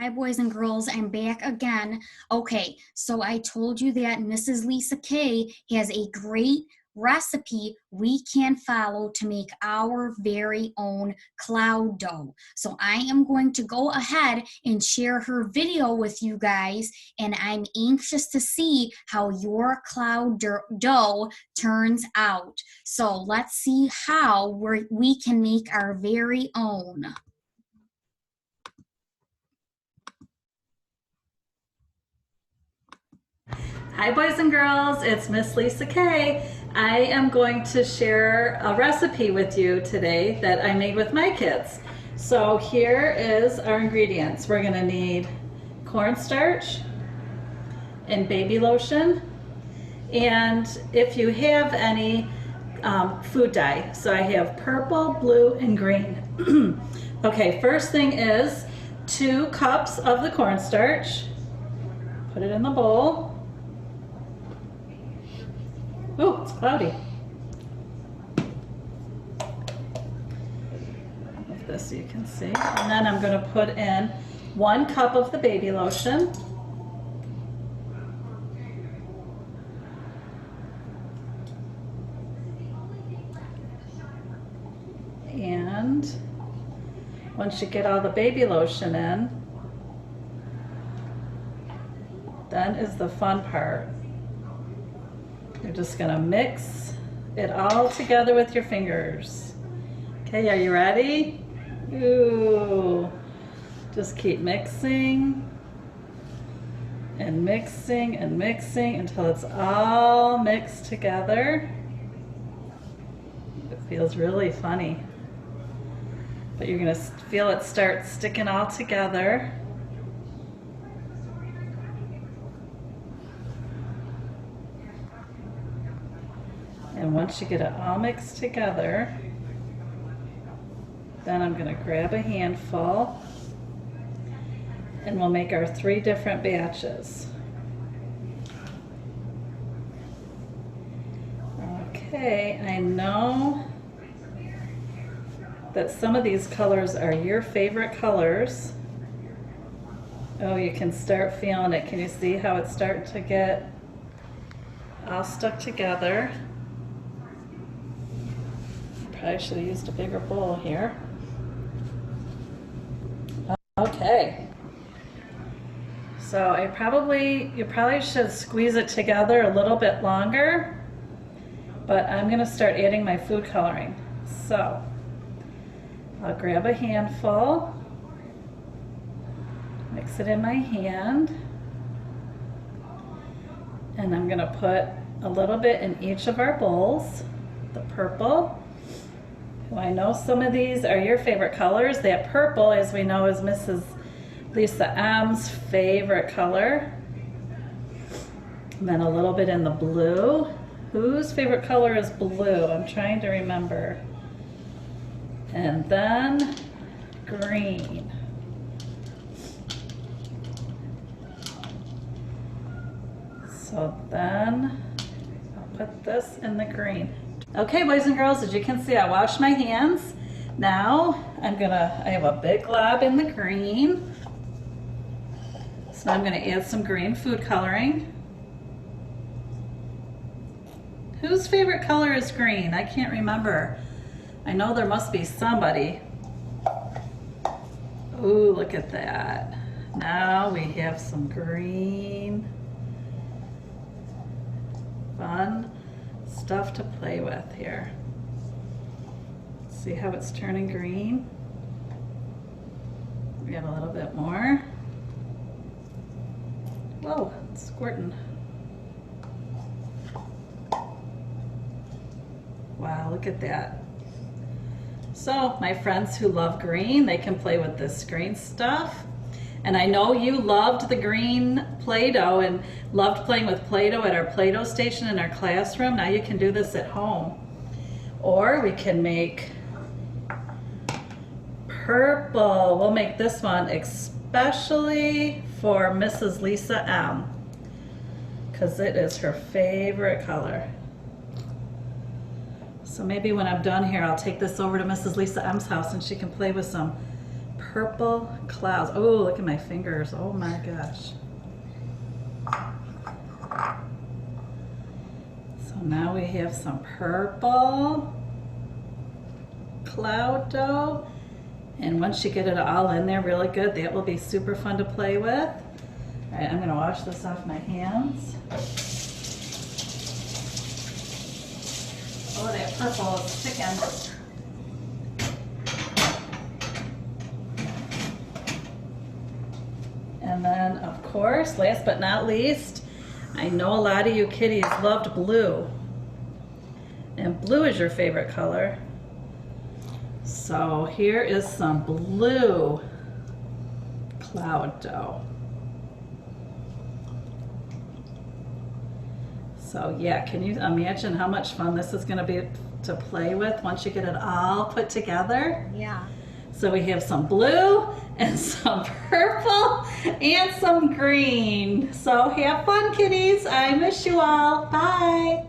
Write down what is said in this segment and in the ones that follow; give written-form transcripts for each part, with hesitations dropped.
Hi, boys and girls. I'm back again. Okay, so I told you that Mrs. Lisa K has a great recipe we can follow to make our very own cloud dough. So I am going to go ahead and share her video with you guys, and I'm anxious to see how your cloud dough turns out. So let's see how we can make our very own. Hi boys and girls, it's Miss Lisa K. I am going to share a recipe with you today that I made with my kids. So here is our ingredients. We're gonna need cornstarch and baby lotion, and if you have any food dye. So I have purple, blue, and green. Okay, first thing is 2 cups of the cornstarch. Put it in the bowl. Oh, it's cloudy. Move this so you can see. And then I'm going to put in 1 cup of the baby lotion. And once you get all the baby lotion in, then is the fun part. You're just gonna mix it all together with your fingers. Okay, are you ready? Ooh. Just keep mixing and mixing and mixing until it's all mixed together. It feels really funny. But you're gonna feel it start sticking all together. And once you get it all mixed together, then I'm going to grab a handful and we'll make our 3 different batches. Okay, I know that some of these colors are your favorite colors. Oh, you can start feeling it. Can you see how it's starting to get all stuck together? Probably should have used a bigger bowl here. Okay. So you probably should squeeze it together a little bit longer, but I'm going to start adding my food coloring. So I'll grab a handful, mix it in my hand, and I'm going to put a little bit in each of our bowls. The purple. Well, I know some of these are your favorite colors. That purple, as we know, is Mrs. Lisa M's favorite color. And then a little bit in the blue. Whose favorite color is blue? I'm trying to remember. And then green. So then I'll put this in the green. Okay, boys and girls, as you can see, I washed my hands. Now I have a big glob in the green. So I'm gonna add some green food coloring. Whose favorite color is green? I can't remember. I know there must be somebody. Ooh, look at that. Now we have some green. Fun stuff to play with here. See how it's turning green? We got a little bit more. Whoa, it's squirting. Wow, look at that. So my friends who love green, they can play with this green stuff. And I know you loved the green Play-Doh and loved playing with Play-Doh at our Play-Doh station in our classroom. Now you can do this at home. Or we can make purple. We'll make this one especially for Mrs. Lisa M, because it is her favorite color. So maybe when I'm done here, I'll take this over to Mrs. Lisa M's house and she can play with some purple clouds. Oh, look at my fingers. Oh my gosh. So now we have some purple cloud dough. And once you get it all in there really good, that will be super fun to play with. All right, I'm gonna wash this off my hands. Oh, that purple is sticking. And then, of course, last but not least, I know a lot of you kitties loved blue. And blue is your favorite color. So here is some blue cloud dough. So yeah, can you imagine how much fun this is gonna be to play with once you get it all put together? Yeah. So we have some blue and some purple and some green. So have fun, kitties. I miss you all. Bye.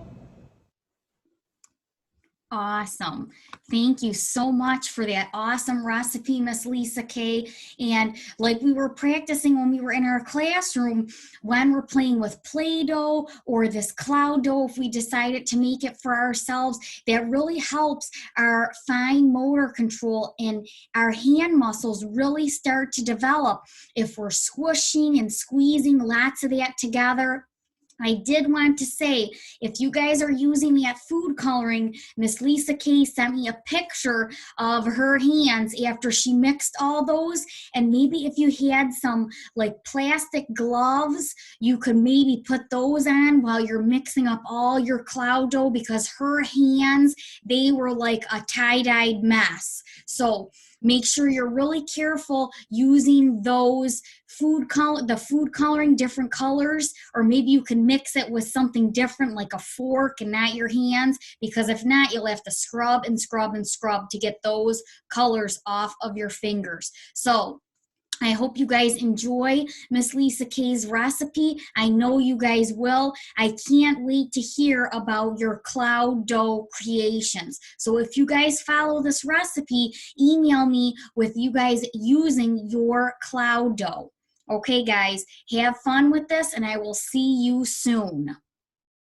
Awesome. Thank you so much for that awesome recipe, Miss Lisa K. And like we were practicing when we were in our classroom, when we're playing with Play-Doh or this cloud dough, if we decided to make it for ourselves, that really helps our fine motor control and our hand muscles really start to develop. If we're swooshing and squeezing lots of that together, I did want to say, if you guys are using that food coloring, Miss Lisa K sent me a picture of her hands after she mixed all those. And maybe if you had some like plastic gloves, you could maybe put those on while you're mixing up all your cloud dough, because her hands, they were like a tie-dyed mess. So make sure you're really careful using those the food coloring, different colors, or maybe you can mix it with something different like a fork and not your hands, because if not, you'll have to scrub and scrub and scrub to get those colors off of your fingers. So I hope you guys enjoy Miss Lisa K's recipe. I know you guys will. I can't wait to hear about your cloud dough creations. So if you guys follow this recipe, email me with you guys using your cloud dough. Okay, guys, have fun with this, and I will see you soon.